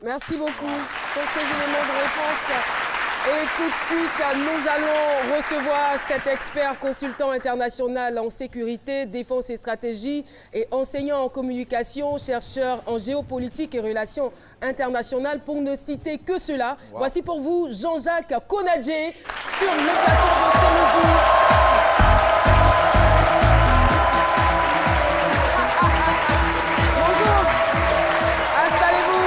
Merci beaucoup pour ces éléments de réponse. Et tout de suite, nous allons recevoir cet expert consultant international en sécurité, défense et stratégie et enseignant en communication, chercheur en géopolitique et relations internationales, pour ne citer que cela. Wow. Voici pour vous Jean-Jacques Konadjé sur le plateau de ce midi. Bonjour, installez-vous.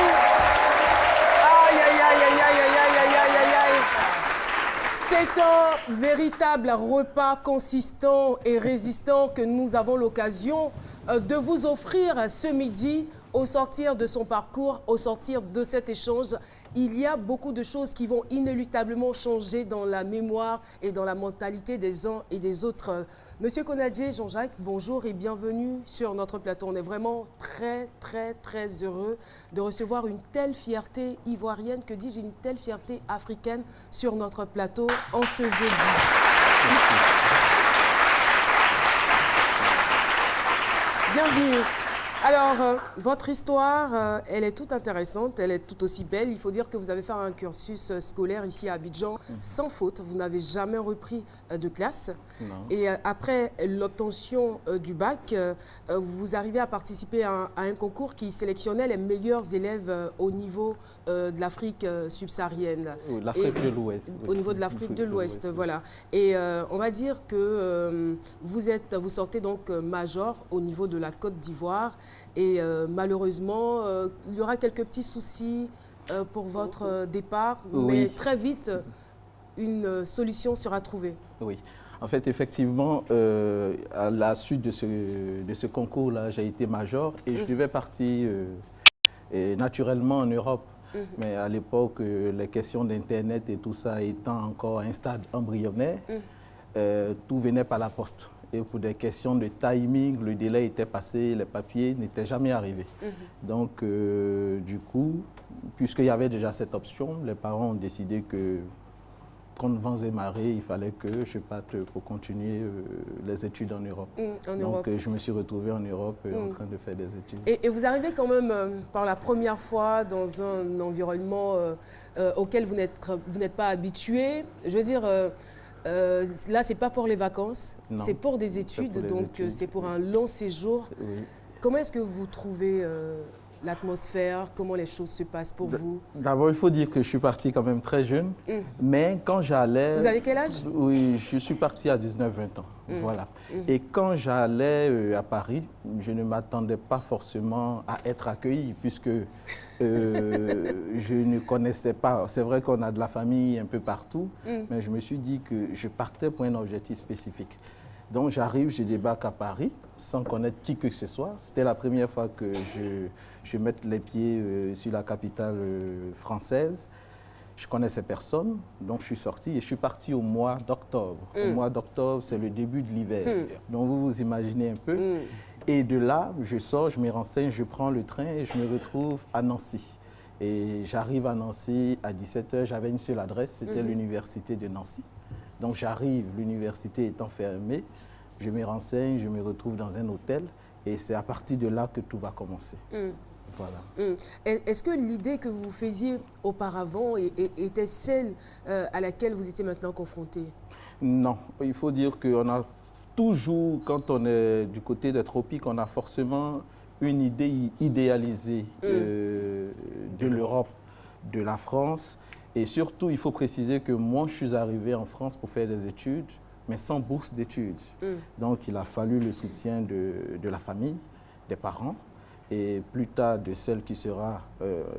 C'est un véritable repas consistant et résistant que nous avons l'occasion de vous offrir ce midi. Au sortir de son parcours, au sortir de cet échange, il y a beaucoup de choses qui vont inéluctablement changer dans la mémoire et dans la mentalité des uns et des autres. Monsieur Konadjé, Jean-Jacques, bonjour et bienvenue sur notre plateau. On est vraiment très heureux de recevoir une telle fierté ivoirienne, que dis-je, une telle fierté africaine sur notre plateau en ce jeudi. Bienvenue. Alors, votre histoire, elle est toute intéressante, elle est tout aussi belle. Il faut dire que vous avez fait un cursus scolaire ici à Abidjan sans faute. Vous n'avez jamais repris de classe. Non. Et après l'obtention du bac, vous arrivez à participer à un concours qui sélectionnait les meilleurs élèves au niveau de l'Afrique subsaharienne. L'Afrique de l'Ouest. Au niveau de l'Afrique de l'Ouest, voilà. Et on va dire que vous sortez donc major au niveau de la Côte d'Ivoire. Et malheureusement, il y aura quelques petits soucis pour votre départ, mais très vite, une solution sera trouvée. Oui. En fait, effectivement, à la suite de ce concours-là, j'ai été major et je devais partir naturellement en Europe. Mais à l'époque, les questions d'Internet et tout ça étant encore à un stade embryonnaire, tout venait par la poste. Et pour des questions de timing, le délai était passé, les papiers n'étaient jamais arrivés. Donc, du coup, puisqu'il y avait déjà cette option, les parents ont décidé que, contre vents et marées, il fallait que je parte pour continuer les études en Europe. Donc, je me suis retrouvé en Europe en train de faire des études. Et vous arrivez quand même par la première fois dans un environnement auquel vous n'êtes pas habitué. Je veux dire... là, ce n'est pas pour les vacances, c'est pour des études, donc c'est pour un long séjour. Oui. Comment est-ce que vous trouvez l'atmosphère? Comment les choses se passent pour vous? D'abord, il faut dire que je suis parti quand même très jeune, mais quand j'allais... Vous avez quel âge? Oui, je suis parti à 19-20 ans, voilà. Et quand j'allais à Paris, je ne m'attendais pas forcément à être accueilli, puisque je ne connaissais pas. C'est vrai qu'on a de la famille un peu partout, mais je me suis dit que je partais pour un objectif spécifique. Donc j'arrive, je débarque à Paris sans connaître qui que ce soit. C'était la première fois que je mette les pieds sur la capitale française. Je connaissais personne, donc je suis sorti et je suis parti au mois d'octobre. Au mois d'octobre, c'est le début de l'hiver. Donc vous vous imaginez un peu. Et de là, je sors, je me renseigne, je prends le train et je me retrouve à Nancy. Et j'arrive à Nancy à 17 h, j'avais une seule adresse, c'était l'université de Nancy. Donc j'arrive, l'université étant fermée, je me renseigne, je me retrouve dans un hôtel et c'est à partir de là que tout va commencer. Voilà. Est-ce que l'idée que vous faisiez auparavant était celle à laquelle vous étiez maintenant confronté? Non, il faut dire qu'on a toujours, quand on est du côté des tropiques, on a forcément une idée idéalisée de l'Europe, de la France. Et surtout, il faut préciser que moi, je suis arrivé en France pour faire des études, mais sans bourse d'études. Donc, il a fallu le soutien de la famille, des parents, et plus tard de celle qui sera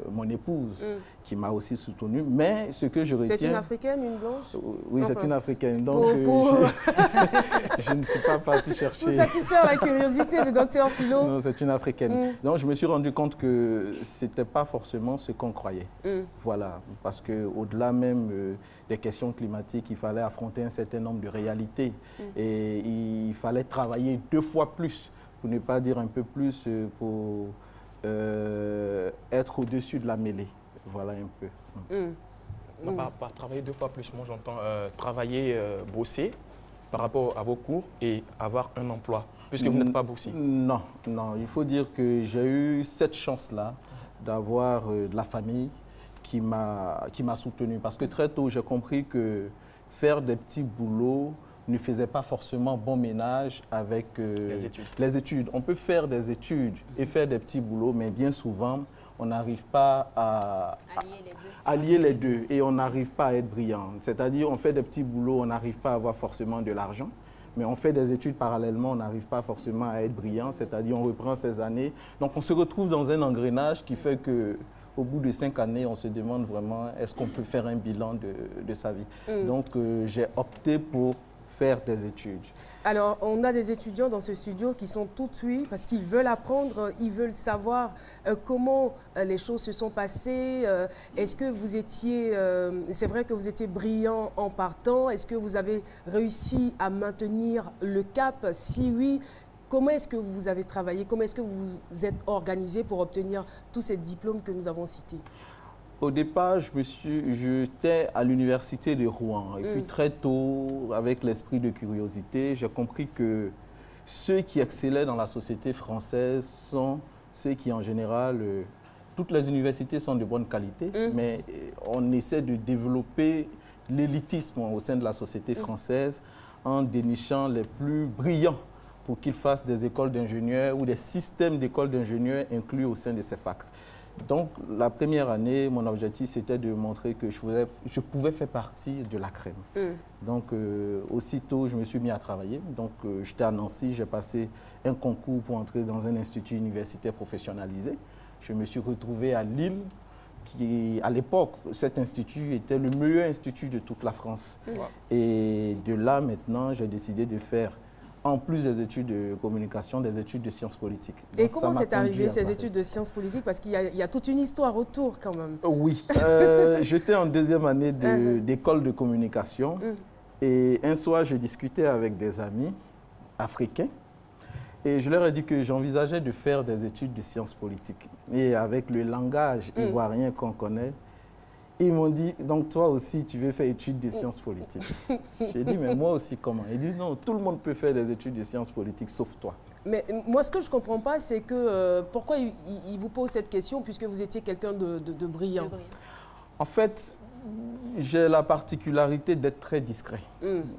mon épouse, qui m'a aussi soutenu. Mais ce que je retiens... C'est une Africaine, une blanche? Oui, enfin, c'est une Africaine. Donc, je ne suis pas parti chercher... Pour satisfaire la curiosité du docteur Philo. Non, c'est une Africaine. Donc, je me suis rendu compte que ce n'était pas forcément ce qu'on croyait. Voilà, parce qu'au-delà même des questions climatiques, il fallait affronter un certain nombre de réalités. Et il fallait travailler 2 fois plus, pour ne pas dire un peu plus, pour être au-dessus de la mêlée. Voilà un peu. Par travailler 2 fois plus, moi j'entends travailler, bosser par rapport à vos cours et avoir un emploi, puisque vous n'êtes pas boursier. Non, non, il faut dire que j'ai eu cette chance-là d'avoir de la famille qui m'a soutenu. Parce que très tôt, j'ai compris que faire des petits boulots ne faisait pas forcément bon ménage avec les études. On peut faire des études et faire des petits boulots, mais bien souvent, on n'arrive pas à allier les deux et on n'arrive pas à être brillant. C'est-à-dire, on fait des petits boulots, on n'arrive pas à avoir forcément de l'argent, mais on fait des études parallèlement, on n'arrive pas forcément à être brillant, c'est-à-dire on reprend ses années. Donc on se retrouve dans un engrenage qui fait que au bout de 5 années, on se demande vraiment est-ce qu'on peut faire un bilan de sa vie. Donc j'ai opté pour faire des études. Alors, on a des étudiants dans ce studio qui sont tout oui parce qu'ils veulent apprendre, ils veulent savoir comment les choses se sont passées. Est-ce que vous étiez, c'est vrai que vous étiez brillant en partant, est-ce que vous avez réussi à maintenir le cap? Si oui, comment est-ce que vous avez travaillé? Comment est-ce que vous vous êtes organisé pour obtenir tous ces diplômes que nous avons cités? Au départ, j'étais à l'université de Rouen. Et puis très tôt, avec l'esprit de curiosité, j'ai compris que ceux qui excellaient dans la société française sont ceux qui, en général, toutes les universités sont de bonne qualité, mais on essaie de développer l'élitisme au sein de la société française en dénichant les plus brillants pour qu'ils fassent des écoles d'ingénieurs ou des systèmes d'écoles d'ingénieurs inclus au sein de ces facs. Donc, la première année, mon objectif, c'était de montrer que je pouvais faire partie de la crème. Donc, aussitôt, je me suis mis à travailler. Donc, j'étais à Nancy, j'ai passé un concours pour entrer dans un institut universitaire professionnalisé. Je me suis retrouvé à Lille, qui, à l'époque, cet institut était le meilleur institut de toute la France. Et de là, maintenant, j'ai décidé de faire, en plus des études de communication, des études de sciences politiques. Et donc, comment c'est arrivé ces études de sciences politiques? Parce qu'il y a toute une histoire autour quand même. Oui, j'étais en deuxième année d'école de communication et un soir, je discutais avec des amis africains et je leur ai dit que j'envisageais de faire des études de sciences politiques. Et avec le langage ivoirien qu'on connaît, ils m'ont dit, donc toi aussi, tu veux faire études de sciences politiques. J'ai dit, mais moi aussi, comment? Ils disent, non, tout le monde peut faire des études de sciences politiques, sauf toi. Mais moi, ce que je ne comprends pas, c'est que pourquoi ils vous posent cette question, puisque vous étiez quelqu'un de brillant? En fait, j'ai la particularité d'être très discret.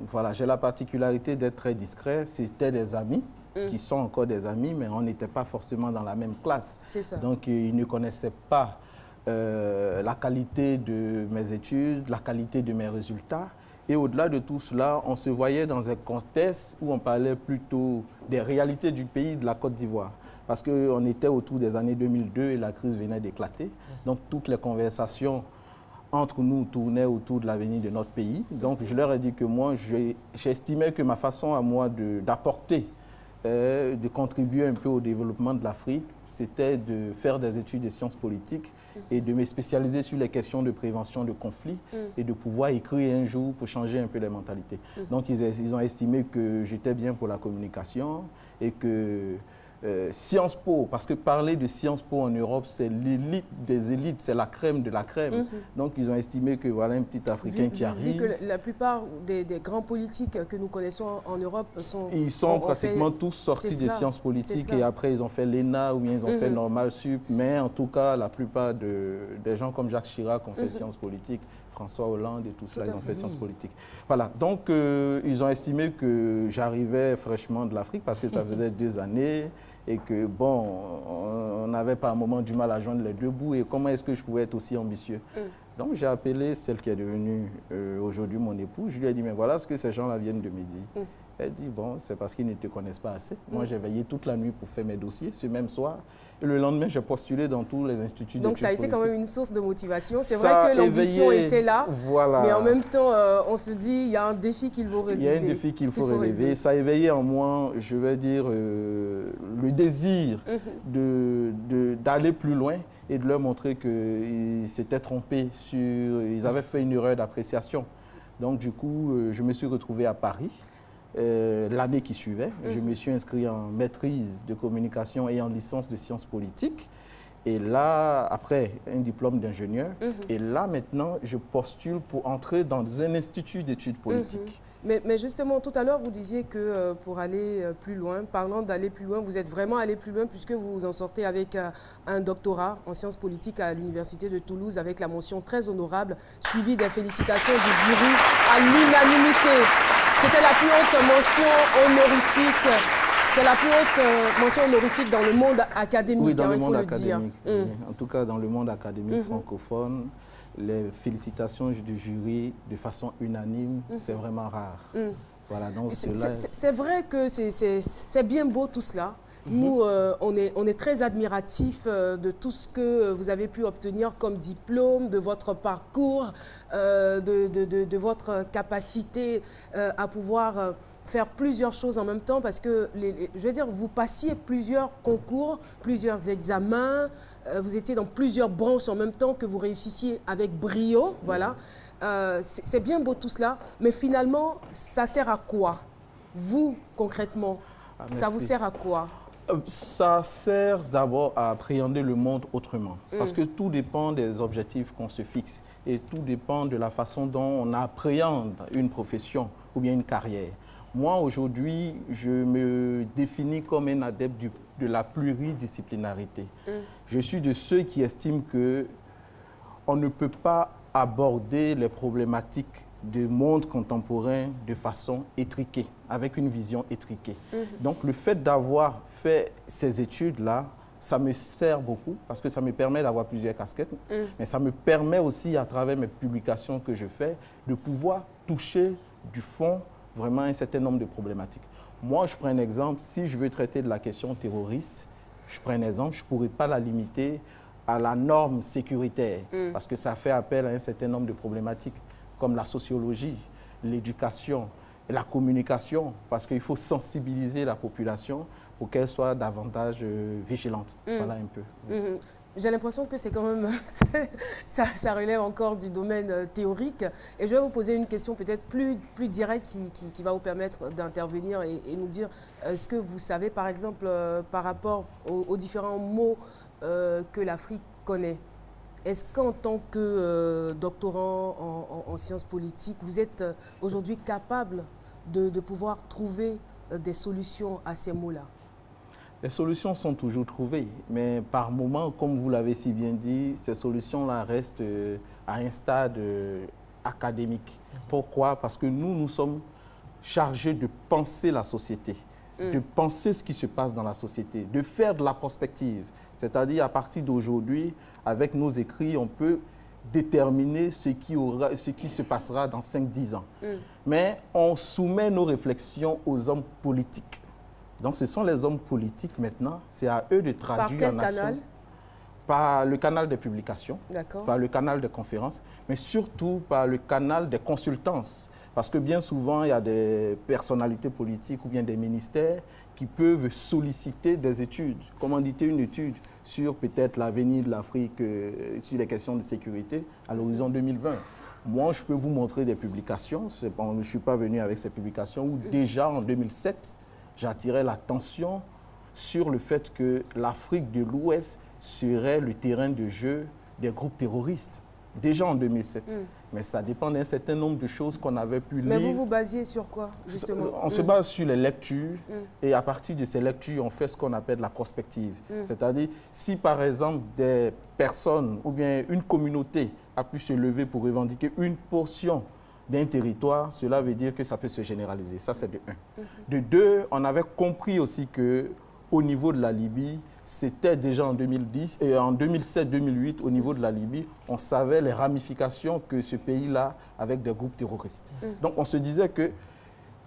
Voilà, j'ai la particularité d'être très discret. C'était des amis, qui sont encore des amis, mais on n'était pas forcément dans la même classe. C'est ça. Donc, ils ne connaissaient pas la qualité de mes études, la qualité de mes résultats. Et au-delà de tout cela, on se voyait dans un contexte où on parlait plutôt des réalités du pays, de la Côte d'Ivoire. Parce qu'on était autour des années 2002 et la crise venait d'éclater. Donc toutes les conversations entre nous tournaient autour de l'avenir de notre pays. Donc je leur ai dit que moi, j'estimais que ma façon à moi d'apporter, de contribuer un peu au développement de l'Afrique, c'était de faire des études de sciences politiques et de me spécialiser sur les questions de prévention de conflits et de pouvoir écrire un jour pour changer un peu les mentalités. Donc, ils ont estimé que j'étais bien pour la communication et que Sciences Po, parce que parler de Sciences Po en Europe, c'est l'élite des élites, c'est la crème de la crème. Donc, ils ont estimé que voilà un petit Africain qui arrive. Vu que la plupart des grands politiques que nous connaissons en Europe sont... Ils sont pratiquement tous sortis des sciences politiques et après, ils ont fait l'ENA ou bien ils ont fait Normal Sup. Mais en tout cas, la plupart des gens comme Jacques Chirac ont fait sciences politiques, François Hollande et tout cela, ils ont fait sciences politiques. Voilà, donc ils ont estimé que j'arrivais fraîchement de l'Afrique parce que ça faisait 2 années. Et que, bon, on n'avait pas un moment du mal à joindre les deux bouts. Et comment est-ce que je pouvais être aussi ambitieux? Donc, j'ai appelé celle qui est devenue aujourd'hui mon épouse. Je lui ai dit, mais voilà ce que ces gens-là viennent de me dire. Elle dit, bon, c'est parce qu'ils ne te connaissent pas assez. Moi, j'ai veillé toute la nuit pour faire mes dossiers ce même soir. Et le lendemain, j'ai postulé dans tous les instituts d'études. Donc, ça a été quand même une source de motivation. C'est vrai que l'ambition était là, voilà. Mais en même temps, on se dit, il y a un défi qu'il faut relever. Il y a un défi qu'il faut relever. Ça a éveillé en moi, je vais dire, le désir d'aller plus loin et de leur montrer qu'ils s'étaient trompés ils avaient fait une erreur d'appréciation. Donc, du coup, je me suis retrouvé à Paris. L'année qui suivait, je me suis inscrit en maîtrise de communication et en licence de sciences politiques. Et là, après, un diplôme d'ingénieur. Et là, maintenant, je postule pour entrer dans un institut d'études politiques. Mais justement, tout à l'heure, vous disiez que pour aller plus loin, parlant d'aller plus loin, vous êtes vraiment allé plus loin puisque vous en sortez avec un doctorat en sciences politiques à l'Université de Toulouse avec la mention très honorable, suivie des félicitations du jury à l'unanimité. C'était la plus haute mention honorifique. C'est la plus haute mention honorifique dans le monde académique, oui, dans le il monde faut académique, le dire. Oui. En tout cas, dans le monde académique francophone, les félicitations du jury de façon unanime, c'est vraiment rare. Voilà, donc c'est vrai que c'est bien beau tout cela. Nous, on est très admiratifs de tout ce que vous avez pu obtenir comme diplôme, de votre parcours, de votre capacité à pouvoir faire plusieurs choses en même temps parce que, je veux dire, vous passiez plusieurs concours, plusieurs examens, vous étiez dans plusieurs branches en même temps que vous réussissiez avec brio, voilà. C'est bien beau tout cela, mais finalement, ça sert à quoi? Vous, concrètement, ça vous sert à quoi? Ça sert d'abord à appréhender le monde autrement. Parce que tout dépend des objectifs qu'on se fixe et tout dépend de la façon dont on appréhende une profession ou bien une carrière. Moi, aujourd'hui, je me définis comme un adepte de la pluridisciplinarité. Je suis de ceux qui estiment qu'on ne peut pas aborder les problématiques du monde contemporain de façon étriquée, avec une vision étriquée. Donc, le fait d'avoir fait ces études-là, ça me sert beaucoup parce que ça me permet d'avoir plusieurs casquettes, mais ça me permet aussi, à travers mes publications que je fais, de pouvoir toucher du fond vraiment un certain nombre de problématiques. Moi, je prends un exemple, si je veux traiter de la question terroriste, je prends un exemple, je ne pourrais pas la limiter à la norme sécuritaire parce que ça fait appel à un certain nombre de problématiques comme la sociologie, l'éducation, la communication, parce qu'il faut sensibiliser la population pour qu'elle soit davantage vigilante. Voilà un peu. J'ai l'impression que c'est quand même, ça relève encore du domaine théorique. Et je vais vous poser une question peut-être plus directe qui va vous permettre d'intervenir et nous dire ce que vous savez, par exemple, par rapport aux différents mots que l'Afrique connaît. Est-ce qu'en tant que doctorant en sciences politiques, vous êtes aujourd'hui capable de pouvoir trouver des solutions à ces mots-là? Les solutions sont toujours trouvées, mais par moment, comme vous l'avez si bien dit, ces solutions-là restent à un stade académique. Pourquoi? Parce que nous sommes chargés de penser la société, de penser ce qui se passe dans la société, de faire de la prospective. C'est-à-dire, à partir d'aujourd'hui, avec nos écrits, on peut déterminer ce qui se passera dans 5-10 ans. Mais on soumet nos réflexions aux hommes politiques. Donc, ce sont les hommes politiques maintenant, c'est à eux de traduire en action. Par quel canal? Par le canal des publications, par le canal des conférences, mais surtout par le canal des consultances. Parce que bien souvent, il y a des personnalités politiques ou bien des ministères qui peuvent solliciter des études, commanditer une étude sur peut-être l'avenir de l'Afrique, sur les questions de sécurité à l'horizon 2020. Moi, je peux vous montrer des publications, je ne suis pas venu avec ces publications, où déjà en 2007, j'attirais l'attention sur le fait que l'Afrique de l'Ouest serait le terrain de jeu des groupes terroristes, déjà en 2007. Mais ça dépend d'un certain nombre de choses qu'on avait pu lire. Mais vous vous basiez sur quoi, justement? On se base sur les lectures et à partir de ces lectures, on fait ce qu'on appelle la prospective. C'est-à-dire, si par exemple des personnes ou bien une communauté a pu se lever pour revendiquer une portion d'un territoire, cela veut dire que ça peut se généraliser. Ça, c'est de un. De deux, on avait compris aussi qu'au niveau de la Libye, c'était déjà en 2010 et en 2007-2008, au niveau de la Libye, on savait les ramifications que ce pays-là avec des groupes terroristes. Donc, on se disait que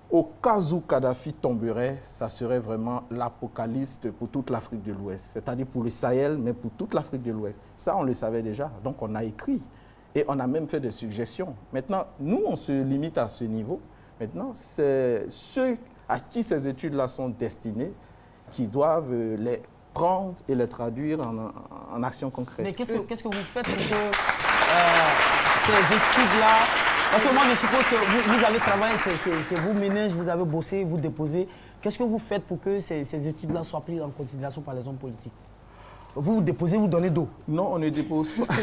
au cas où Kadhafi tomberait, ça serait vraiment l'apocalypse pour toute l'Afrique de l'Ouest. C'est-à-dire pour le Sahel, mais pour toute l'Afrique de l'Ouest. Ça, on le savait déjà. Donc, on a écrit. Et on a même fait des suggestions. Maintenant, nous, on se limite à ce niveau. Maintenant, c'est ceux à qui ces études-là sont destinées qui doivent les prendre et les traduire en actions concrètes. Mais qu'est-ce que vous faites pour que ces études-là... Parce que moi, je suppose que vous avez travaillé, c'est vous ménage, vous avez bossé, vous déposez. Qu'est-ce que vous faites pour que ces études-là soient prises en considération par les hommes politiques? Vous déposez, vous donnez d'eau. Non, on ne dépose pas.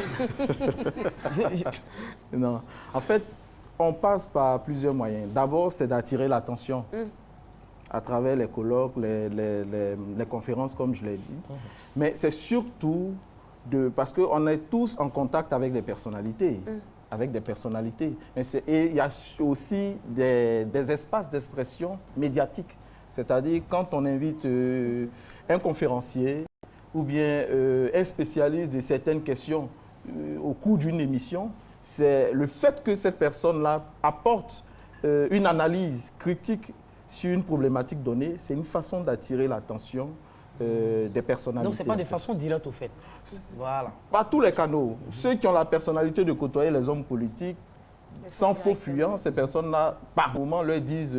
Non. En fait, on passe par plusieurs moyens. D'abord, c'est d'attirer l'attention à travers les colloques, les conférences, comme je l'ai dit. Mais c'est surtout parce qu'on est tous en contact avec des personnalités. Et il y a aussi des espaces d'expression médiatiques. C'est-à-dire, quand on invite un conférencier ou bien un spécialiste de certaines questions au cours d'une émission, c'est le fait que cette personne-là apporte une analyse critique sur une problématique donnée, c'est une façon d'attirer l'attention des personnalités. Donc, ce n'est pas de façon directe au fait. Voilà. Pas tous les canaux. Ceux qui ont la personnalité de côtoyer les hommes politiques, sans faux fuyant, ces personnes-là, par moment, leur disent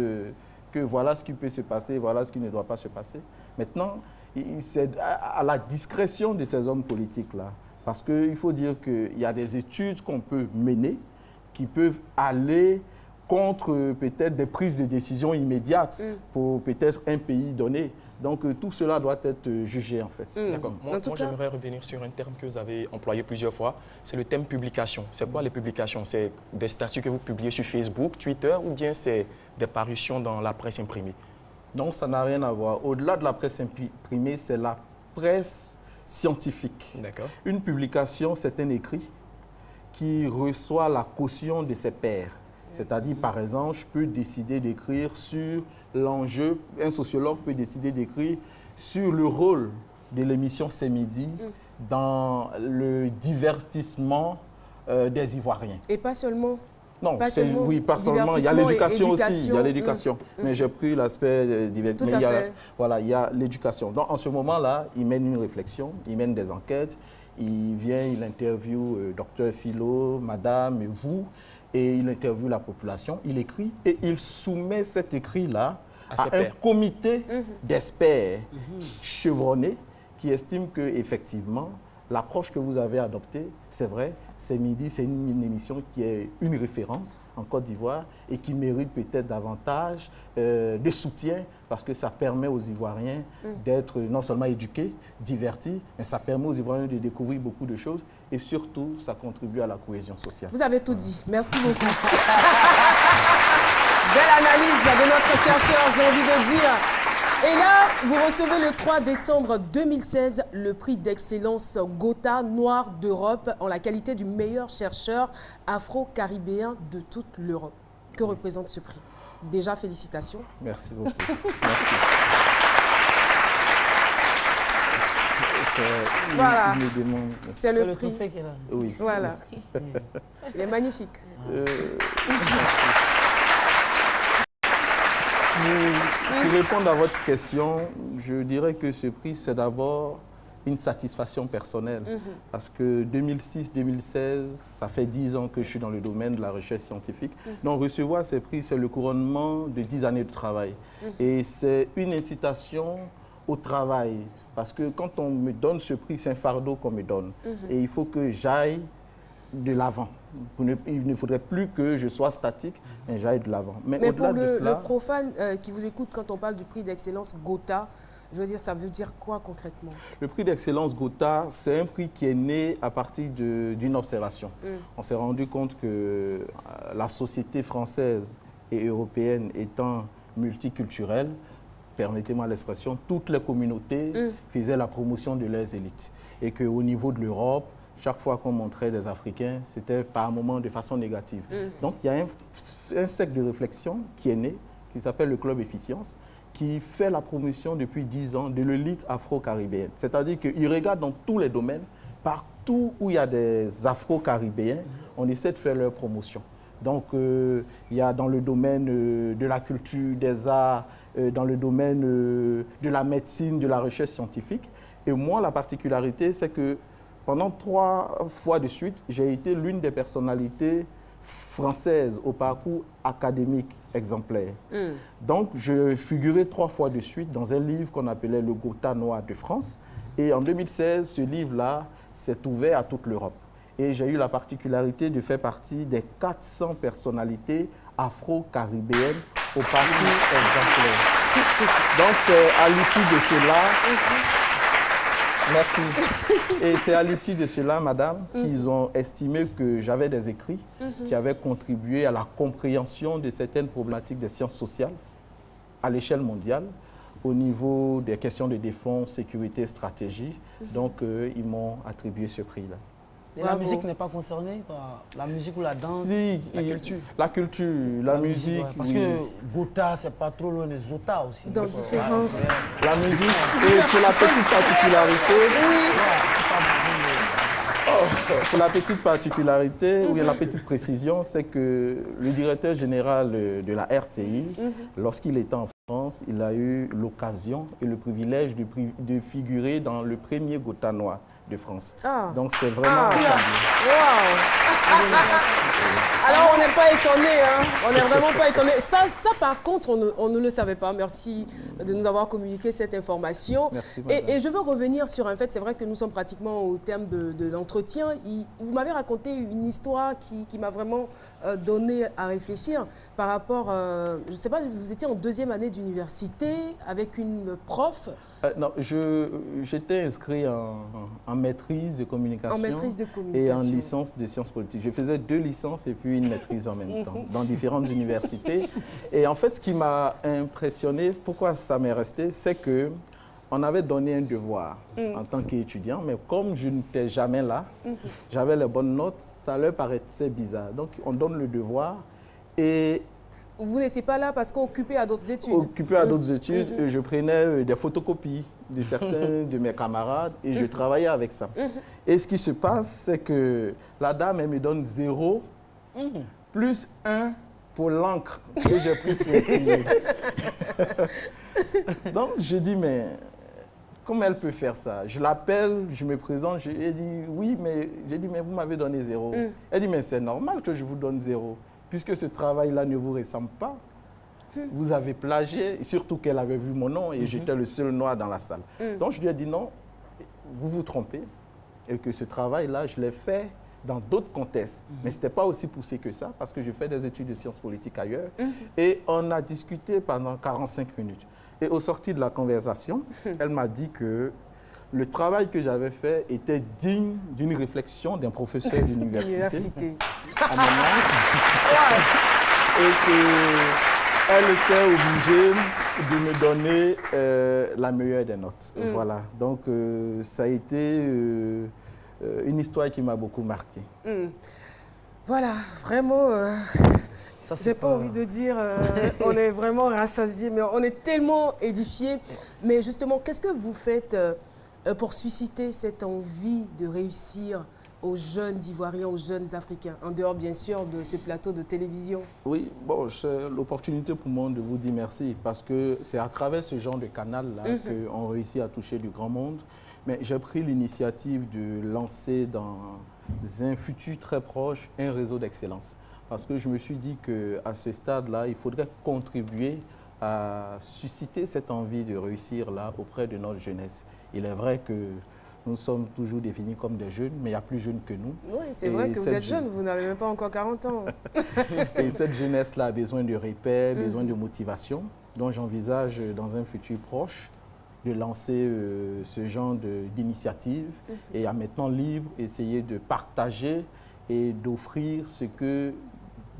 que voilà ce qui peut se passer, voilà ce qui ne doit pas se passer. Maintenant, c'est à la discrétion de ces hommes politiques-là. Parce qu'il faut dire qu'il y a des études qu'on peut mener qui peuvent aller contre peut-être des prises de décision immédiates pour peut-être un pays donné. Donc tout cela doit être jugé en fait. D'accord. Moi j'aimerais revenir sur un terme que vous avez employé plusieurs fois, c'est le thème publication. C'est quoi les publications? C'est des statuts que vous publiez sur Facebook, Twitter ou bien c'est des parutions dans la presse imprimée? Non, ça n'a rien à voir. Au-delà de la presse imprimée, c'est la presse scientifique. D'accord. Une publication, c'est un écrit qui reçoit la caution de ses pairs. C'est-à-dire, par exemple, je peux décider d'écrire sur l'enjeu, un sociologue peut décider d'écrire sur le rôle de l'émission C'est Midi dans le divertissement des Ivoiriens. Et pas seulement. Non, pas seulement, il y a l'éducation aussi, il y a l'éducation. Mais j'ai pris l'aspect divertissement. Voilà, il y a l'éducation. Donc, en ce moment-là, il mène une réflexion, il mène des enquêtes, il vient, il interviewe docteur Philo, madame et vous, et il interviewe la population, il écrit et il soumet cet écrit-là à un comité d'experts chevronnés qui estime qu'effectivement, l'approche que vous avez adoptée, c'est vrai, C'est Midi, c'est une émission qui est une référence en Côte d'Ivoire et qui mérite peut-être davantage de soutien parce que ça permet aux Ivoiriens d'être non seulement éduqués, divertis, mais ça permet aux Ivoiriens de découvrir beaucoup de choses et surtout, ça contribue à la cohésion sociale. Vous avez tout dit. Merci beaucoup. Belle analyse de notre chercheur, j'ai envie de dire. Et là, vous recevez le 3 décembre 2016 le prix d'excellence Gotha Noir d'Europe en la qualité du meilleur chercheur afro-caribéen de toute l'Europe. Que représente ce prix? Déjà, félicitations. Merci beaucoup. Merci. Voilà, c'est le prix. Oui. Voilà. Il est magnifique. Pour répondre à votre question, je dirais que ce prix, c'est d'abord une satisfaction personnelle. Parce que 2006-2016, ça fait 10 ans que je suis dans le domaine de la recherche scientifique. Donc recevoir ces prix, c'est le couronnement de 10 années de travail. Et c'est une incitation au travail. Parce que quand on me donne ce prix, c'est un fardeau qu'on me donne. Et il faut que j'aille de l'avant. Il ne faudrait plus que je sois statique, mais j'aille de l'avant. Mais pour le profane qui vous écoute, quand on parle du prix d'excellence Gotha, je veux dire, ça veut dire quoi concrètement? Le prix d'excellence Gotha, c'est un prix qui est né à partir d'une observation. On s'est rendu compte que la société française et européenne étant multiculturelle, permettez-moi l'expression, toutes les communautés faisaient la promotion de leurs élites. Et qu'au niveau de l'Europe, chaque fois qu'on montrait des Africains, c'était par moments de façon négative. Donc, il y a un cercle de réflexion qui est né, qui s'appelle le Club Efficience, qui fait la promotion depuis 10 ans de l'élite afro-caribéenne. C'est-à-dire qu'il regarde dans tous les domaines, partout où il y a des afro-caribéens, on essaie de faire leur promotion. Donc, il y a dans le domaine de la culture, des arts, dans le domaine de la médecine, de la recherche scientifique. Et moi, la particularité, c'est que pendant 3 fois de suite, j'ai été l'une des personnalités françaises au parcours académique exemplaire. Donc, je figurais 3 fois de suite dans un livre qu'on appelait le Gotha Noir de France. Et en 2016, ce livre-là s'est ouvert à toute l'Europe. Et j'ai eu la particularité de faire partie des 400 personnalités afro-caribéennes au parcours exemplaire. Donc, c'est à l'issue de cela Merci. Et c'est à l'issue de cela, madame, qu'ils ont estimé que j'avais des écrits qui avaient contribué à la compréhension de certaines problématiques des sciences sociales à l'échelle mondiale, au niveau des questions de défense, sécurité, stratégie. Donc, ils m'ont attribué ce prix-là. Et la musique n'est pas concernée par la musique ou la danse? Si, la culture, la musique. Ouais, parce que Gotha, c'est pas trop loin de Zota aussi. Dans différents... La musique, et pour la petite particularité... Pour la petite particularité, ou la petite précision, c'est que le directeur général de la RTI, lorsqu'il était en France, il a eu l'occasion et le privilège de figurer dans le premier Gotha noir de France. Donc c'est vraiment Alors on n'est pas étonné, hein? On n'est vraiment pas étonné. Ça par contre, on ne le savait pas. Merci de nous avoir communiqué cette information. Merci, et je veux revenir sur un fait, c'est vrai que nous sommes pratiquement au terme de l'entretien. Vous m'avez raconté une histoire qui m'a vraiment donné à réfléchir par rapport, je ne sais pas, vous étiez en 2e année d'université avec une prof. Non, j'étais inscrit en maîtrise de communication, et en licence de sciences politiques. Je faisais 2 licences et puis une maîtrise en même temps, dans différentes universités. Et en fait, ce qui m'a impressionné, pourquoi ça m'est resté, c'est qu'on avait donné un devoir en tant qu'étudiant, mais comme je n'étais jamais là, j'avais les bonnes notes, ça leur paraissait bizarre. Donc, on donne le devoir et... Vous n'étiez pas là parce qu'occupé à d'autres études? Occupé à d'autres études, je prenais des photocopies de certains de mes camarades et je travaillais avec ça. Et ce qui se passe, c'est que la dame, elle me donne 0 plus 1 pour l'encre que j'ai pris pour écrire. Donc, je dis, mais comment elle peut faire ça? Je l'appelle, je me présente, je lui ai dit, oui, mais j'ai dit, mais vous m'avez donné 0. Elle dit, mais c'est normal que je vous donne 0. Puisque ce travail-là ne vous ressemble pas, vous avez plagié, et surtout qu'elle avait vu mon nom et j'étais le seul noir dans la salle. Donc je lui ai dit non, vous vous trompez, et que ce travail-là, je l'ai fait dans d'autres contextes. Mais ce n'était pas aussi poussé que ça, parce que je fais des études de sciences politiques ailleurs. Et on a discuté pendant 45 minutes. Et au sortir de la conversation, elle m'a dit que le travail que j'avais fait était digne d'une réflexion d'un professeur d'université. À mon âge. Et qu'elle était obligée de me donner la meilleure des notes. Voilà. Donc, ça a été une histoire qui m'a beaucoup marqué. Voilà, vraiment... J'ai pas envie de dire, on est vraiment rassasiés, mais on est tellement édifiés. Mais justement, qu'est-ce que vous faites pour susciter cette envie de réussir aux jeunes Ivoiriens, aux jeunes Africains, en dehors bien sûr de ce plateau de télévision? Oui, bon, c'est l'opportunité pour moi de vous dire merci, parce que c'est à travers ce genre de canal-là qu'on réussit à toucher du grand monde. Mais j'ai pris l'initiative de lancer dans un futur très proche un réseau d'excellence. Parce que je me suis dit qu'à ce stade-là, il faudrait contribuer à susciter cette envie de réussir là auprès de notre jeunesse. Il est vrai que nous sommes toujours définis comme des jeunes, mais il y a plus jeunes que nous. Oui, c'est vrai que vous êtes jeune, vous n'avez même pas encore 40 ans. Et cette jeunesse-là a besoin de repères, besoin de motivation. Donc j'envisage dans un futur proche de lancer ce genre d'initiative et à maintenant libre, essayer de partager et d'offrir ce que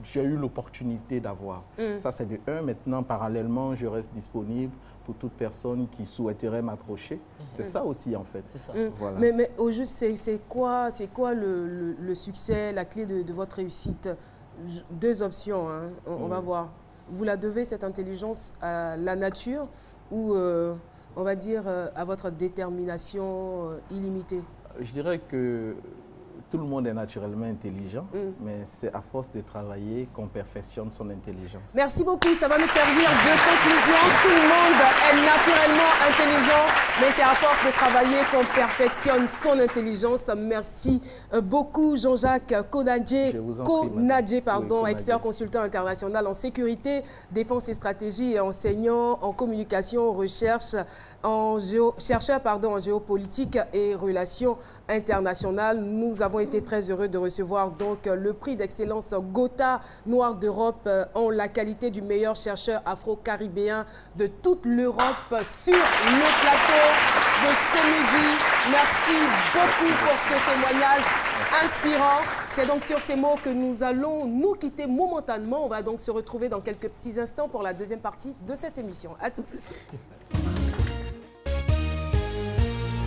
j'ai eu l'opportunité d'avoir. Ça, c'est de 1. Maintenant, parallèlement, je reste disponible pour toute personne qui souhaiterait m'approcher. C'est ça aussi, en fait. Ça. Voilà. Mais au juste, c'est quoi le succès, la clé de votre réussite? 2 options, hein. On va voir. Vous la devez, cette intelligence, à la nature ou, on va dire, à votre détermination illimitée? Je dirais que tout le monde est naturellement intelligent, mais c'est à force de travailler qu'on perfectionne son intelligence. Merci beaucoup, ça va nous servir de conclusion. Tout le monde est naturellement intelligent, mais c'est à force de travailler qu'on perfectionne son intelligence. Merci beaucoup Jean-Jacques Konadjé, expert consultant international en sécurité, défense et stratégie et enseignant en communication, recherche, chercheur en géopolitique et relations internationales. Nous avons été très heureux de recevoir donc le prix d'excellence Gotha Noir d'Europe en la qualité du meilleur chercheur afro-caribéen de toute l'Europe sur le plateau de ce midi. Merci beaucoup pour ce témoignage inspirant. C'est donc sur ces mots que nous allons nous quitter momentanément. On va donc se retrouver dans quelques petits instants pour la deuxième partie de cette émission. À tout de suite.